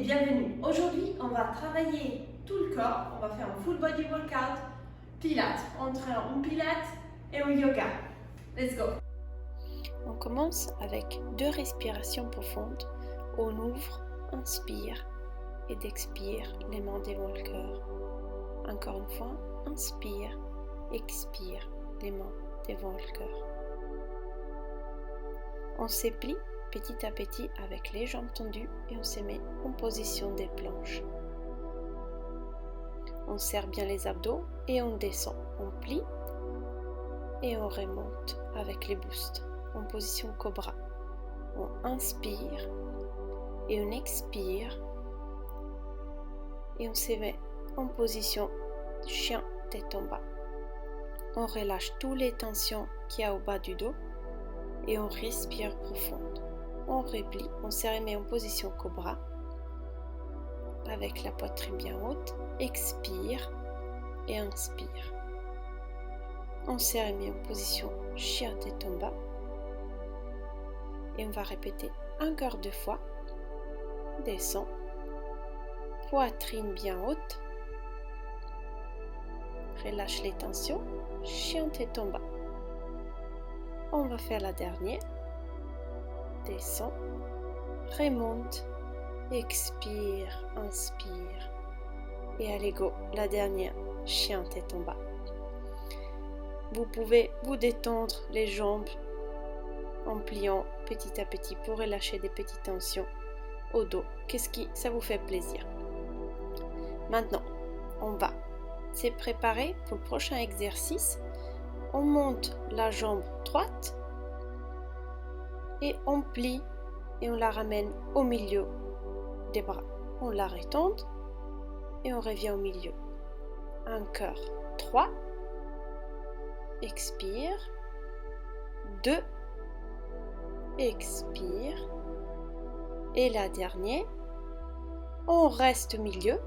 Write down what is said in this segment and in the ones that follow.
bienvenue. Aujourd'hui, on va travailler tout le corps. On va faire un full body workout, pilates, en pilates et en yoga. Let's go. On commence avec 2 respirations profondes. On ouvre, inspire et d'expire les mains devant le cœur. Encore une fois, inspire, expire les mains devant le cœur. On se plie petit à petit avec les jambes tendues et on se met en position des planches. On serre bien les abdos et on descend. On plie et on remonte avec les boosts en position cobra. On inspire et on expire et on se met en position chien tête en bas. On relâche toutes les tensions qu'il y a au bas du dos et on respire profond. On replie, on se remet en position cobra avec la poitrine bien haute, expire et inspire. On se remet en position chien tête en bas et on va répéter encore 2 fois. Descend, poitrine bien haute, relâche les tensions, chien tête en bas. On va faire la dernière. Descend, remonte, expire, inspire. Et allez go, la dernière, chien tête en bas. Vous pouvez vous détendre les jambes en pliant petit à petit pour relâcher des petites tensions au dos. Qu'est-ce qui ça vous fait plaisir? Maintenant, on va se préparer pour le prochain exercice. On monte la jambe droite et on plie et on la ramène au milieu des bras. On la retente et on revient au milieu. Encore 3. Expire. 2. Expire. Et la dernière. On reste au milieu.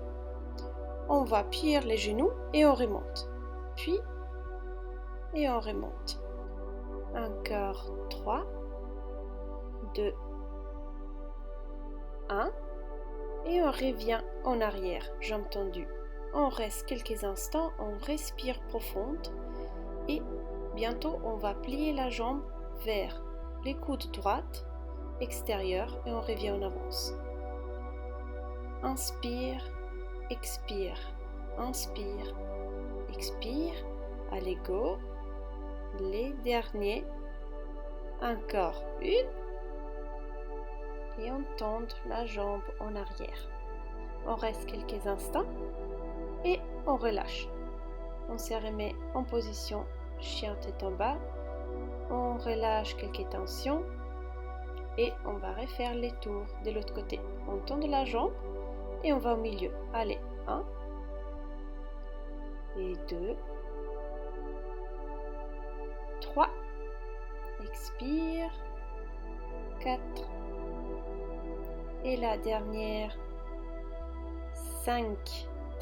On va plier les genoux et on remonte. Puis, et on remonte. Encore 3. 2, 1 et on revient en arrière, jambes tendues. On reste quelques instants, on respire profond et bientôt on va plier la jambe vers les coudes droites, extérieurs et on revient en avance. Inspire, expire, inspire, expire, allez go, les derniers, encore une. Et on tend la jambe en arrière. On reste quelques instants et on relâche. On se remet en position chien tête en bas. On relâche quelques tensions et on va refaire les tours de l'autre côté. On tend la jambe et on va au milieu. Allez, 1 et 2, 3, expire, 4, et la dernière, 5.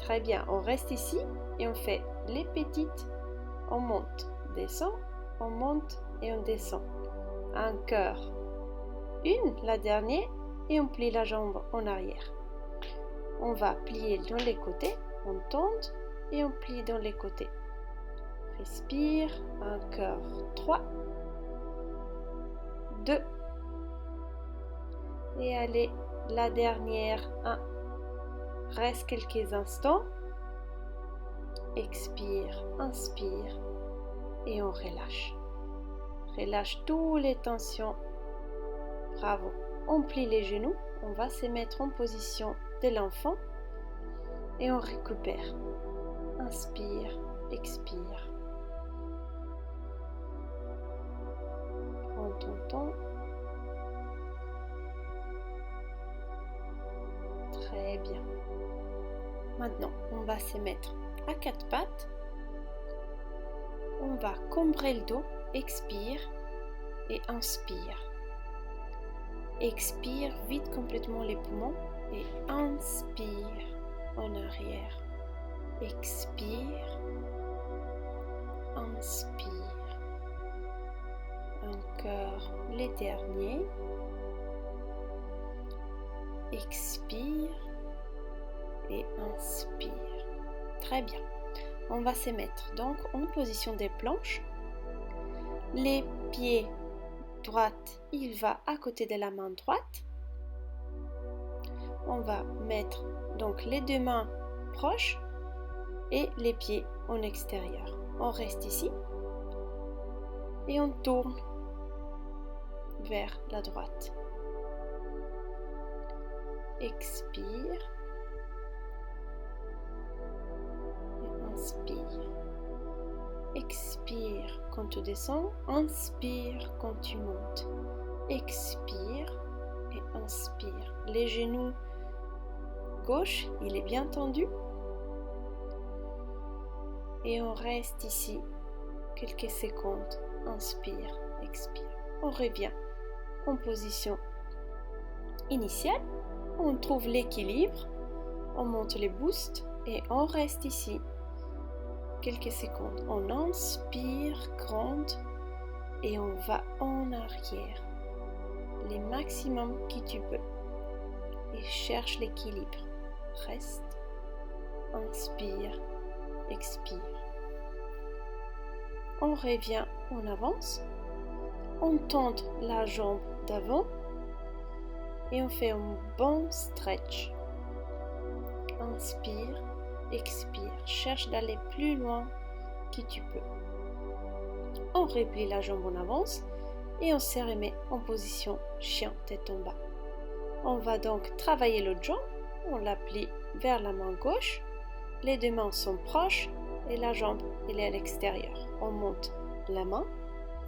Très bien, on reste ici et on fait les petites. On monte, descend, on monte et on descend. Encore une, la dernière, et on plie la jambe en arrière. On va plier dans les côtés, on tend et on plie dans les côtés. Respire, encore 3, 2, et allez, la dernière, 1. Reste quelques instants. Expire, inspire et on relâche. Relâche toutes les tensions. Bravo. On plie les genoux. On va se mettre en position de l'enfant et on récupère. Inspire, expire. Prends ton temps. Très bien. Maintenant, on va se mettre à 4 pattes. On va combrer le dos. Expire et inspire. Expire, vide complètement les poumons et inspire en arrière. Expire. Inspire. Encore les derniers. Expire et inspire. Très bien. On va se mettre donc en position des planches. Les pieds droits, il va à côté de la main droite. On va mettre donc les deux mains proches et les pieds en extérieur. On reste ici et on tourne vers la droite. Expire et inspire. Expire quand tu descends, inspire quand tu montes. Expire et inspire. Les genoux gauche, il est bien tendu. Et on reste ici quelques secondes. Inspire, expire. On revient en position initiale. On trouve l'équilibre. On monte les boosts et on reste ici quelques secondes. On inspire grande et on va en arrière. Les maximum que tu peux. Et cherche l'équilibre. Reste. Inspire. Expire. On revient en avance. On tend la jambe d'avant. Et on fait un bon stretch. Inspire. Expire. Cherche d'aller plus loin que tu peux. On replie la jambe en avance. Et on se remet en position chien tête en bas. On va donc travailler l'autre jambe. On la plie vers la main gauche. Les deux mains sont proches et la jambe elle est à l'extérieur. On monte la main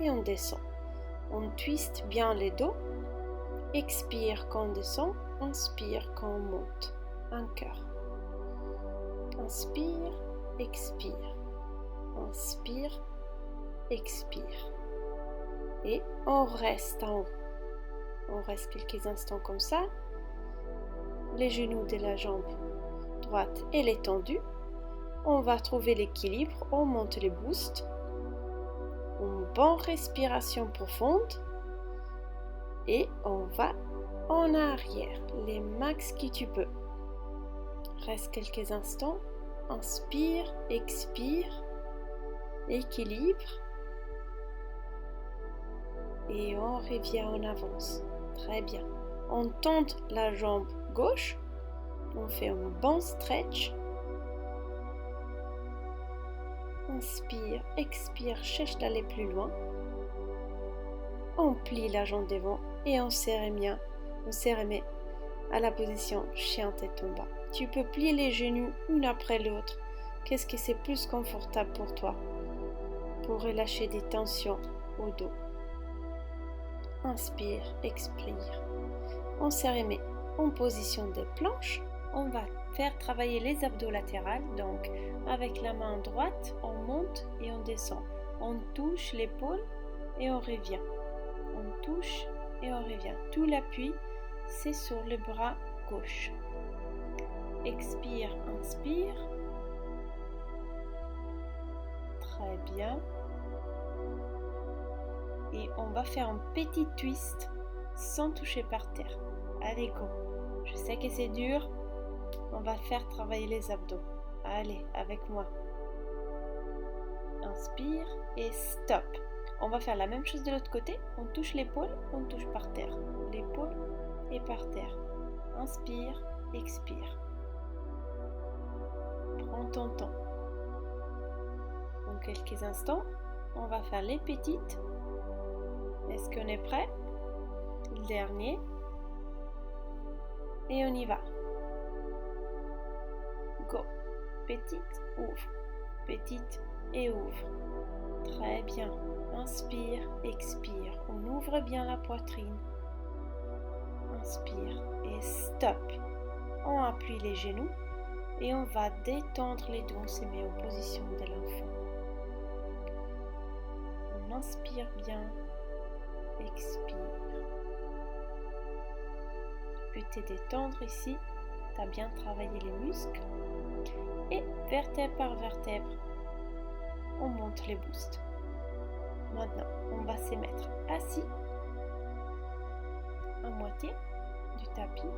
et on descend. On twiste bien les dos. Expire quand on descend. Inspire quand on monte. Un cœur. Inspire, expire. Inspire, expire. Et on reste en haut. On reste quelques instants comme ça. Les genoux de la jambe droite, elle est tendue. On va trouver l'équilibre. On monte les boosts. Une bonne respiration profonde. Et on va en arrière. Les max que tu peux. Reste quelques instants. Inspire, expire. Équilibre. Et on revient en avance. Très bien. On tend la jambe gauche. On fait un bon stretch. Inspire, expire, cherche d'aller plus loin. On plie la jambe devant et on se remet à la position chien tête en bas. Tu peux plier les genoux une après l'autre. Qu'est-ce que c'est plus confortable pour toi? Pour relâcher des tensions au dos. Inspire, expire. On se remet en position de planche. On va faire travailler les abdos latérales. Donc, avec la main droite, on monte et on descend. On touche l'épaule et on revient. On touche et on revient. Tout l'appui, c'est sur le bras gauche. Expire, inspire. Très bien. Et on va faire un petit twist sans toucher par terre. Allez, go. Je sais que c'est dur. On va faire travailler les abdos. Allez, avec moi. Inspire et stop. On va faire la même chose de l'autre côté. On touche l'épaule, on touche par terre. L'épaule et par terre. Inspire, expire. Prends ton temps. En quelques instants, on va faire les petites. Est-ce qu'on est prêt? Le dernier. Et on y va. Go. Petite, ouvre. Petite et ouvre. Très bien. Inspire, expire. On ouvre bien la poitrine. Inspire et stop. On appuie les genoux et on va détendre les dos. On se met en position de l'enfant. On inspire bien. Expire. Tu peux te détendre ici. Tu as bien travaillé les muscles. Et vertèbre par vertèbre, on monte les boosts. Maintenant, on va se mettre assis à moitié du tapis.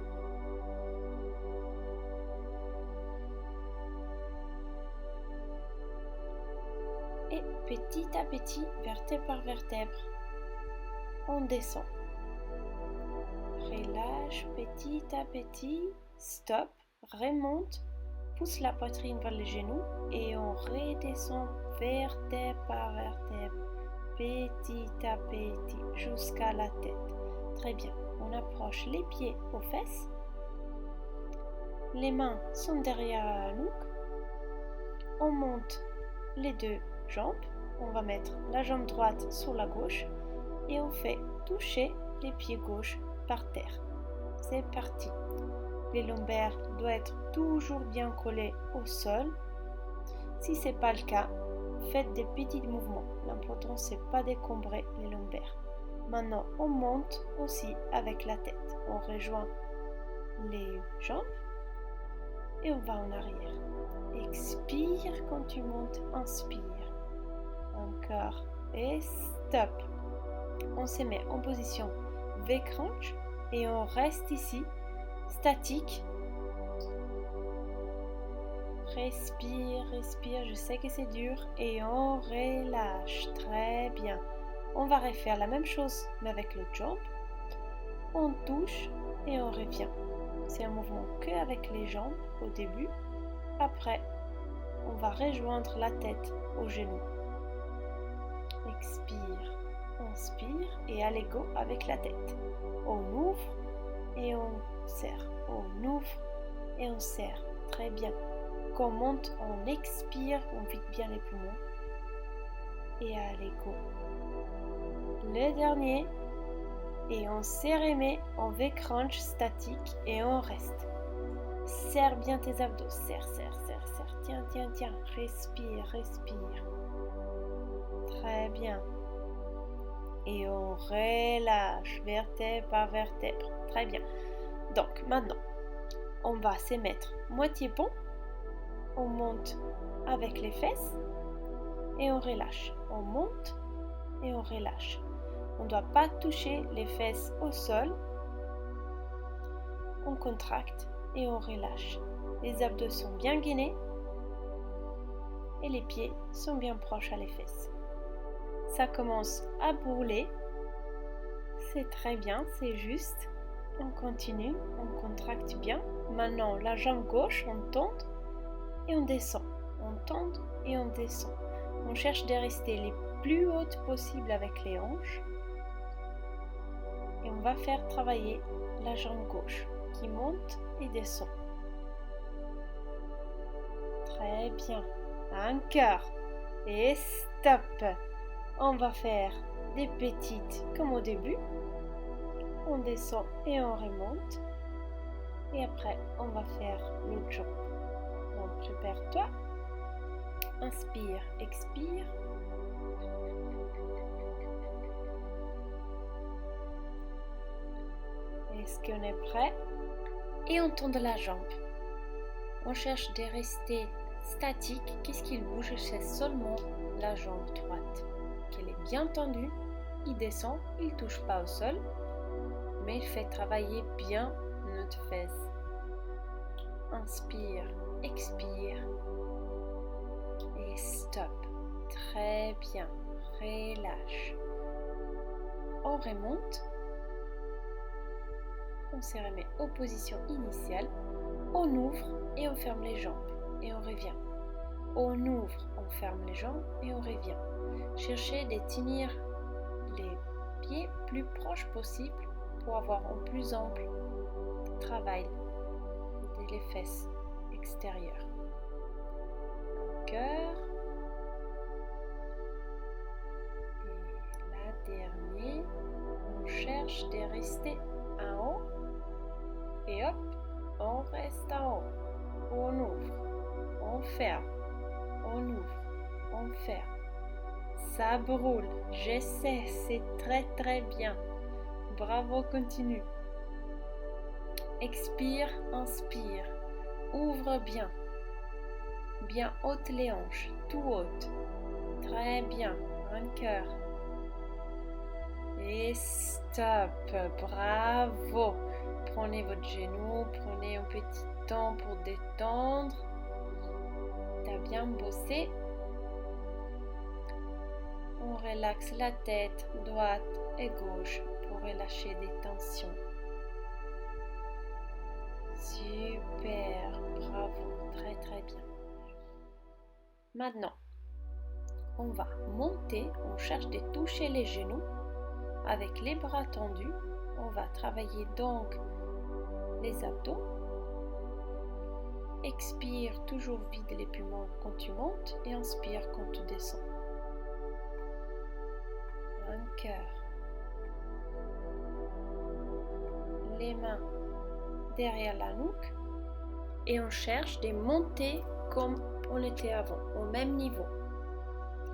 Et petit à petit, vertèbre par vertèbre, on descend. Relâche petit à petit, stop, remonte, pousse la poitrine vers les genoux et on redescend vertèbre par vertèbre, petit à petit, jusqu'à la tête. Très bien, on approche les pieds aux fesses, les mains sont derrière la nuque, on monte les deux jambes, on va mettre la jambe droite sur la gauche et on fait toucher les pieds gauches par terre. C'est parti. Les lombaires doivent être toujours bien collés au sol. Si ce n'est pas le cas, faites des petits mouvements. L'important, c'est pas d'encombrer les lombaires. Maintenant, on monte aussi avec la tête. On rejoint les jambes et on va en arrière. Expire quand tu montes, inspire. Encore et stop. On se met en position V-crunch et on reste ici, statique. Respire, respire, je sais que c'est dur et on relâche. Très bien. On va refaire la même chose mais avec l'autre jambe. On touche et on revient. C'est un mouvement que avec les jambes au début. Après, on va rejoindre la tête au genou. Expire, inspire et allez go avec la tête. On ouvre et on serre. On ouvre et on serre. Très bien. Quand on monte, on expire, on vide bien les poumons. Et allez go. Le dernier. Et on se remet en V-crunch statique et on reste. Serre bien tes abdos. Serre, serre, serre, serre. Tiens, tiens, tiens. Respire, respire. Très bien. Et on relâche vertèbre par vertèbre. Très bien. Donc maintenant, on va se mettre moitié pont. On monte avec les fesses et on relâche. On monte et on relâche. On ne doit pas toucher les fesses au sol. On contracte et on relâche. Les abdos sont bien gainés et les pieds sont bien proches à les fesses. Ça commence à brûler. C'est très bien, c'est juste. On continue, on contracte bien. Maintenant, la jambe gauche, on tend et on descend. On tend et on descend. On cherche de rester les plus hautes possibles avec les hanches. Et on va faire travailler la jambe gauche qui monte et descend. Très bien. Encore. Et stop. On va faire des petites comme au début. On descend et on remonte. Et après, on va faire l'autre jambe. Donc, prépare-toi. Inspire, expire. Est-ce qu'on est prêt? Et on tourne la jambe. On cherche de rester statique. Qu'est-ce qu'il bouge? C'est seulement la jambe droite. Qu'elle est bien tendue. Il descend, il ne touche pas au sol. Mais il fait travailler bien notre fesse. Inspire, expire. Et stop. Très bien. Relâche. On remonte. On se remet aux positions initiales. On ouvre et on ferme les jambes. Et on revient. On ouvre, on ferme les jambes et on revient. Cherchez de tenir les pieds plus proches possible pour avoir un plus ample travail des fesses extérieures. Cœur. Et la dernière, on cherche de rester en haut. Et hop, on reste en haut. On ouvre, on ferme, on ouvre, on ferme. Ça brûle, je sais, c'est très très bien. Bravo, continue. Expire, inspire. Ouvre bien. Bien haute les hanches, tout haute. Très bien, un cœur. Et stop, bravo. Prenez votre genou, prenez un petit temps pour détendre. T'as bien bossé. On relaxe la tête droite et gauche pour relâcher des tensions. Super, bravo, très très bien. Maintenant, on va monter, on cherche de toucher les genoux avec les bras tendus. On va travailler donc les abdos. Expire, toujours vide les poumons quand tu montes et inspire quand tu descends. Un cœur. Les mains derrière la nuque et on cherche de monter comme on était avant, au même niveau.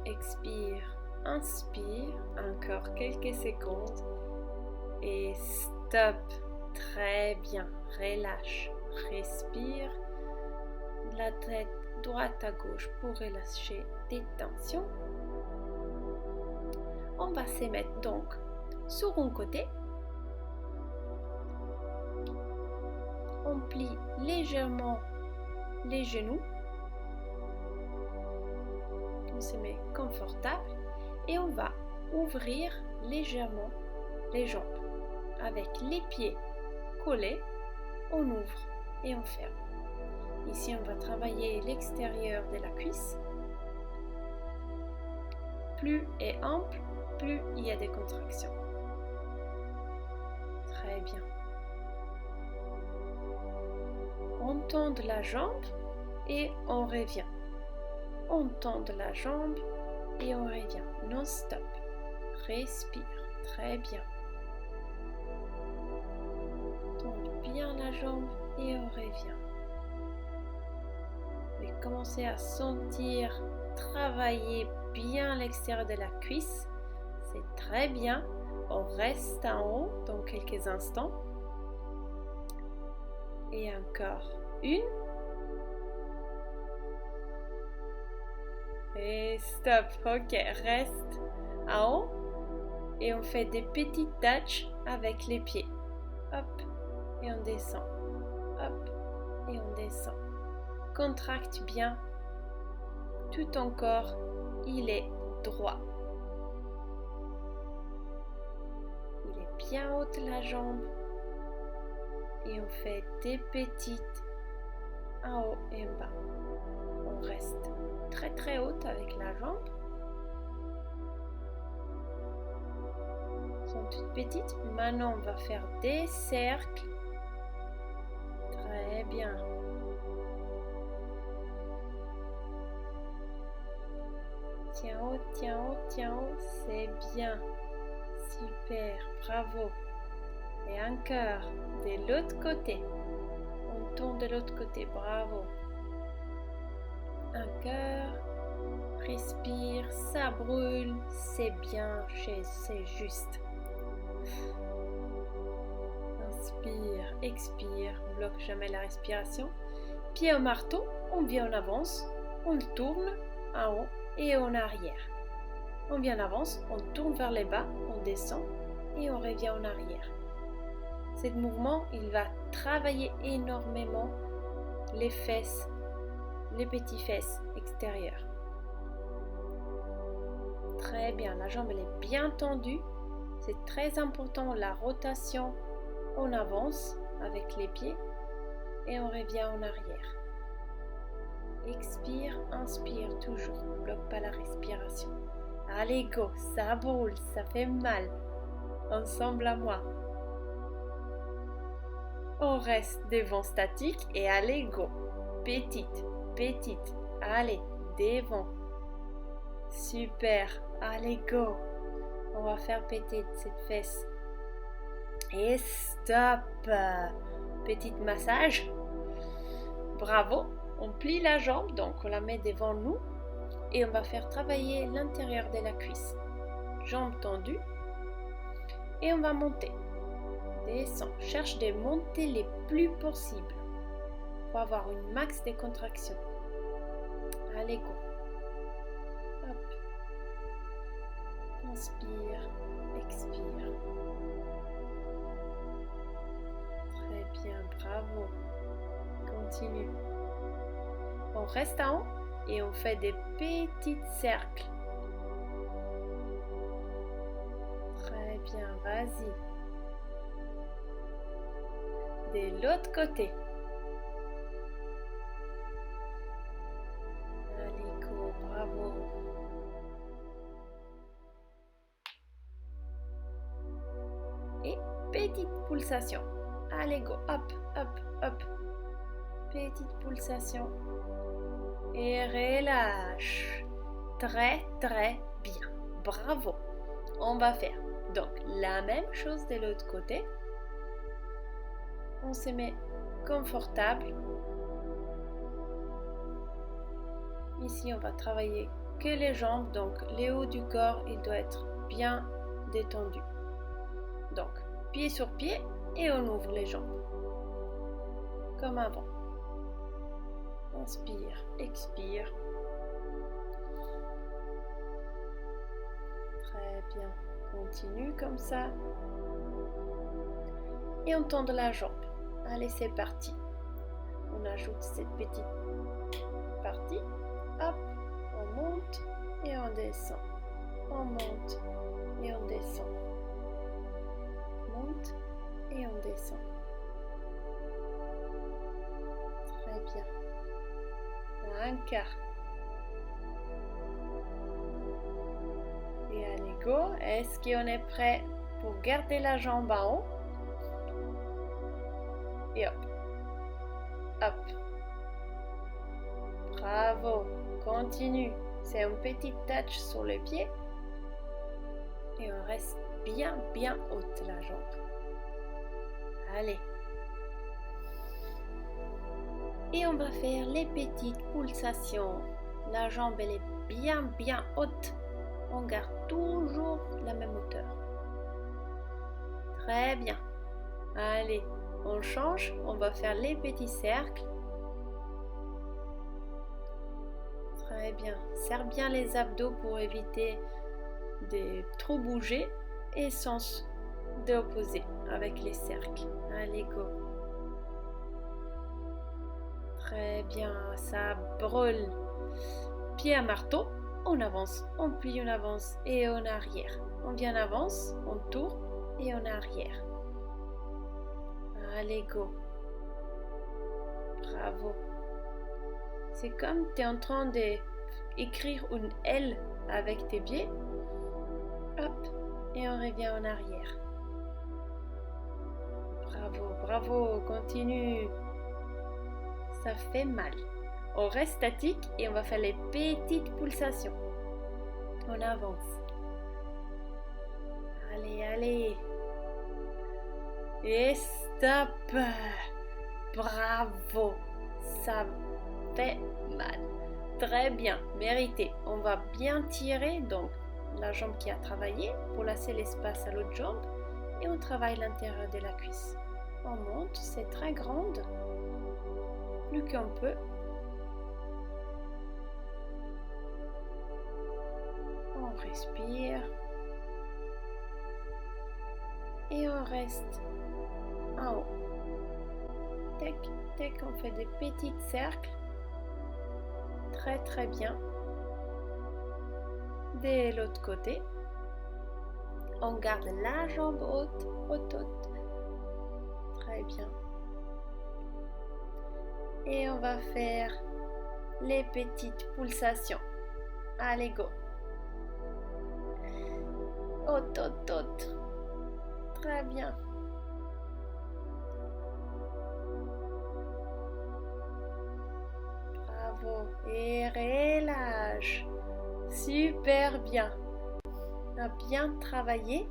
Expire, inspire, encore quelques secondes et stop. Très bien, relâche, respire de la tête droite à gauche pour relâcher des tensions. On va se mettre donc sur un côté. On plie légèrement les genoux. On se met confortable et on va ouvrir légèrement les jambes. Avec les pieds collés, on ouvre et on ferme. Ici, on va travailler l'extérieur de la cuisse. Plus est ample, plus il y a des contractions. Très bien. On tend la jambe et on revient. On tend la jambe et on revient. Non-stop. Respire. Très bien. Tend bien la jambe et on revient. Vous pouvez commencer à sentir travailler bien l'extérieur de la cuisse. C'est très bien. On reste en haut dans quelques instants. Et encore une. Et stop. Ok, reste en haut. Et on fait des petites touches avec les pieds. Hop. Et on descend. Hop. Et on descend. Contracte bien. Tout ton corps, il est droit. Il est bien haute la jambe. Et on fait des petites en haut et en bas. On reste très très haute avec la jambe. Elles sont toutes petites. Maintenant, on va faire des cercles. Très bien. Tiens haut, tiens haut, tiens haut. C'est bien. Super, bravo. Et encore, de l'autre côté. On tourne de l'autre côté, bravo. Encore. Respire, ça brûle, c'est bien, c'est juste. Inspire, expire, bloque jamais la respiration. Pied au marteau, on vient en avance, on tourne en haut et en arrière. On vient en avance, on tourne vers les bas, on descend et on revient en arrière. Ce mouvement, il va travailler énormément les fesses, les petits fesses extérieures. Très bien, la jambe elle est bien tendue. C'est très important la rotation. On avance avec les pieds et on revient en arrière. Expire, inspire toujours. Ne bloque pas la respiration. Allez, go, ça brûle, ça fait mal. Ensemble à moi. On reste devant statique et allez, go. Petite, petite. Allez, devant. Super. Allez, go. On va faire péter cette fesse. Et stop. Petit massage. Bravo. On plie la jambe, donc on la met devant nous. Et on va faire travailler l'intérieur de la cuisse. Jambes tendues. Et on va monter. Descend. Cherche de monter les plus possible. Pour avoir une max de contractions. Allez, go. Hop. Inspire, expire. Très bien, bravo. Continue. On reste en haut et on fait des petits cercles. Vas-y. De l'autre côté. Allez, go, bravo. Et petite pulsation. Allez, go, hop, hop, hop. Petite pulsation. Et relâche. Très, très bien. Bravo. On va faire donc la même chose de l'autre côté. On se met confortable. Ici, on va travailler que les jambes. Donc, le haut du corps, il doit être bien détendu. Donc, pied sur pied et on ouvre les jambes. Comme avant. Inspire, expire. Très bien. Continue comme ça. Et on tend la jambe. Allez, c'est parti. On ajoute cette petite partie. Hop, on monte et on descend. On monte et on descend. Monte et on descend. Très bien. Un quart. Et allez, go. Est-ce qu'on est prêt pour garder la jambe en haut? Et hop. Hop. Bravo. Continue. C'est un petit touch sur le pied. Et on reste bien, bien haute la jambe. Allez. Et on va faire les petites pulsations. La jambe, elle est bien, bien haute. On garde toujours la même hauteur. Très bien. Allez, on change. On va faire les petits cercles. Très bien. Serre bien les abdos pour éviter de trop bouger. Et sens d'opposer avec les cercles. Allez, go. Très bien. Ça brûle. Pied à marteau. On avance, on plie, on avance et on arrière. On vient en avance, on tourne et on arrière. Allez, go. Bravo. C'est comme tu es en train d'écrire une L avec tes pieds. Hop, et on revient en arrière. Bravo, bravo, continue. Ça fait mal. On reste statique et on va faire les petites pulsations. On avance. Allez, allez. Et stop. Bravo. Ça fait mal. Très bien, mérité. On va bien tirer donc la jambe qui a travaillé pour laisser l'espace à l'autre jambe et on travaille l'intérieur de la cuisse. On monte, c'est très grande. Plus qu'un peu. On respire et on reste en haut. Tac, tac, on fait des petits cercles. Très très bien. De l'autre côté, on garde la jambe haute, haute, haute. Très bien. Et on va faire les petites pulsations. Allez, go. Haute, haute, haute. Très bien. Bravo. Et relâche. Super bien. On a bien travaillé.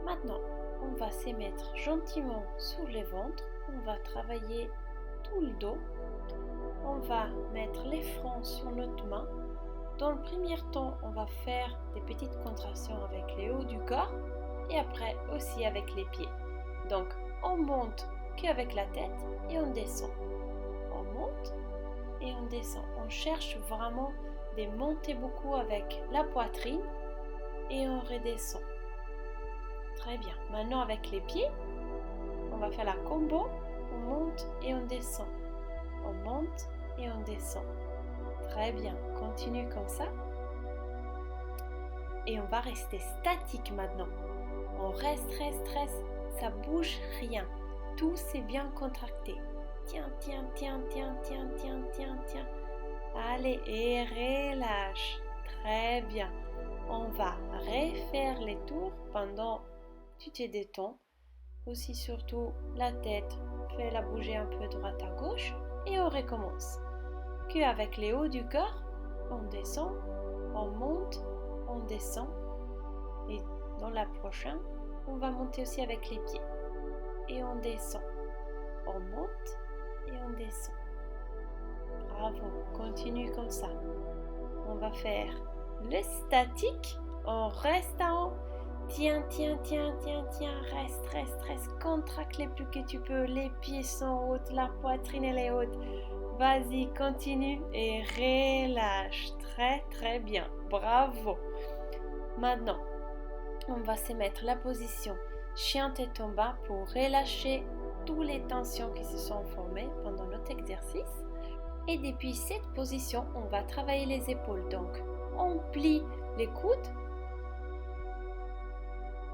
Maintenant, on va se mettre gentiment sur le ventre. On va travailler tout le dos. On va mettre les fronts sur notre main. Dans le premier temps, on va faire des petites contractions avec les hauts du corps et après aussi avec les pieds. Donc, on monte qu'avec la tête et on descend. On monte et on descend. On cherche vraiment de monter beaucoup avec la poitrine et on redescend. Très bien. Maintenant, avec les pieds, on va faire la combo. On monte et on descend. On monte et on descend. Très bien, continue comme ça. Et on va rester statique maintenant. On reste, ça bouge rien. Tout c'est bien contracté. Tiens. Allez, et relâche. Très bien. On va refaire les tours pendant que tu te détends. Aussi surtout la tête, fais-la bouger un peu droite à gauche et on recommence. Qu'avec les hauts du corps, on descend, on monte, on descend. Et dans la prochaine, on va monter aussi avec les pieds. Et on descend. On monte et on descend. Bravo, continue comme ça. On va faire le statique. On reste en haut. Tiens, reste, contracte les plus que tu peux, les pieds sont hauts, la poitrine elle est haute, vas-y, continue et relâche, très bien, bravo. Maintenant, on va se mettre la position chien tête en bas pour relâcher toutes les tensions qui se sont formées pendant notre exercice. Et depuis cette position, on va travailler les épaules, donc on plie les coudes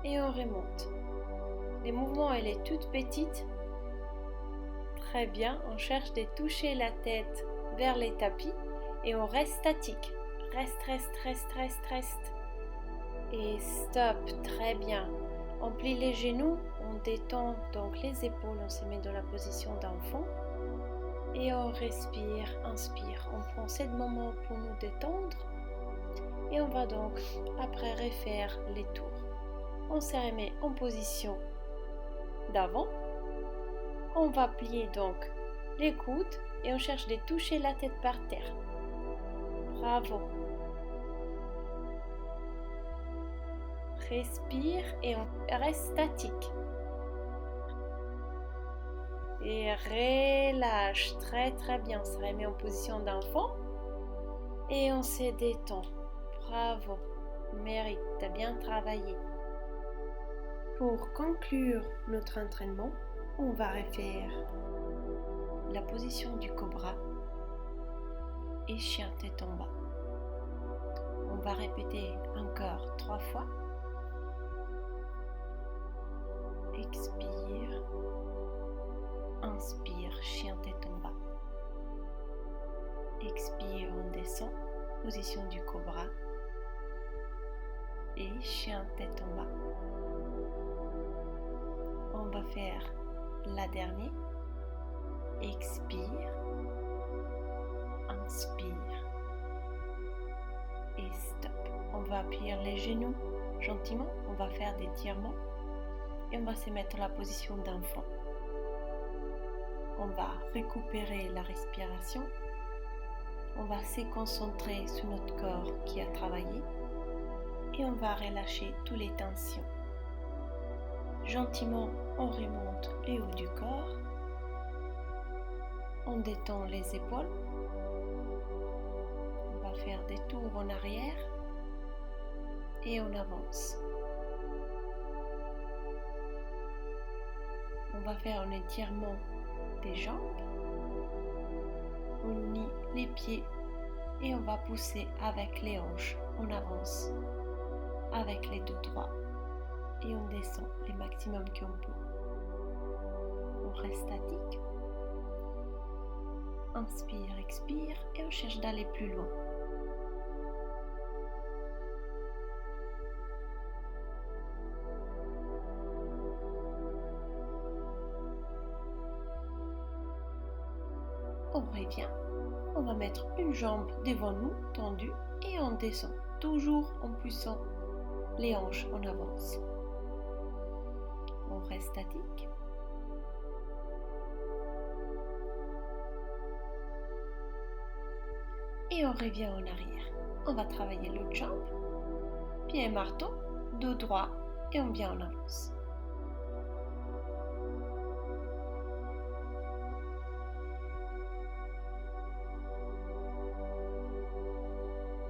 et on remonte. Les mouvements, elle est toute petite. Très bien, on cherche de toucher la tête vers les tapis et on reste statique. Reste. Et stop, très bien. On plie les genoux, on détend donc les épaules, on se met dans la position d'enfant. Et on respire, inspire. On prend 7 moments pour nous détendre. Et on va donc après refaire les tours. On se remet en position d'avant. On va plier donc les coudes et on cherche de toucher la tête par terre. Bravo. Respire et on reste statique. Et relâche. Très bien. On se remet en position d'enfant et on se détend. Bravo. Mérite. T'as bien travaillé. Pour conclure notre entraînement, on va refaire la position du cobra et chien tête en bas. On va répéter encore 3 fois. Expire. Inspire, chien tête en bas. Expire, on descend. Position du cobra et chien tête en bas. On va faire la dernière. Expire. Inspire. Et stop. On va appuyer les genoux gentiment. On va faire des étirements. Et on va se mettre en la position d'enfant. On va récupérer la respiration. On va se concentrer sur notre corps qui a travaillé. Et on va relâcher toutes les tensions. Gentiment, on remonte les hauts du corps. On détend les épaules. On va faire des tours en arrière. Et on avance. On va faire un étirement des jambes. On unit les pieds et on va pousser avec les hanches. On avance avec les dos droits. Et on descend le maximum qu'on peut. On reste statique. Inspire, expire et on cherche d'aller plus loin. On revient. On va mettre une jambe devant nous, tendue, et on descend. Toujours en poussant les hanches en avance. On reste statique. Et on revient en arrière. On va travailler l'autre jambe. Pied et marteau, dos droit et on vient en avance.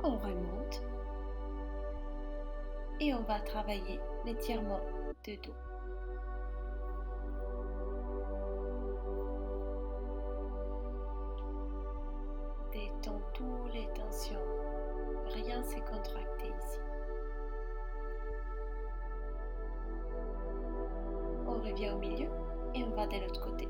On remonte. Et on va travailler l'étirement de dos. Détends toutes les tensions. Rien s'est contracté ici. On revient au milieu et on va de l'autre côté.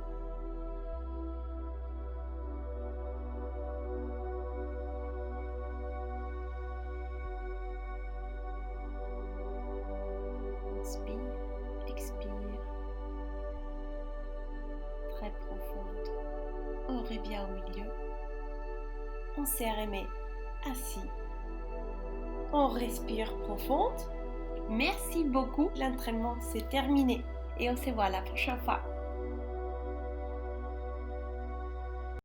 Inspire, expire. Très profonde. On revient au milieu. On se remet assis. On respire profonde. Merci beaucoup. L'entraînement c'est terminé et on se voit la prochaine fois.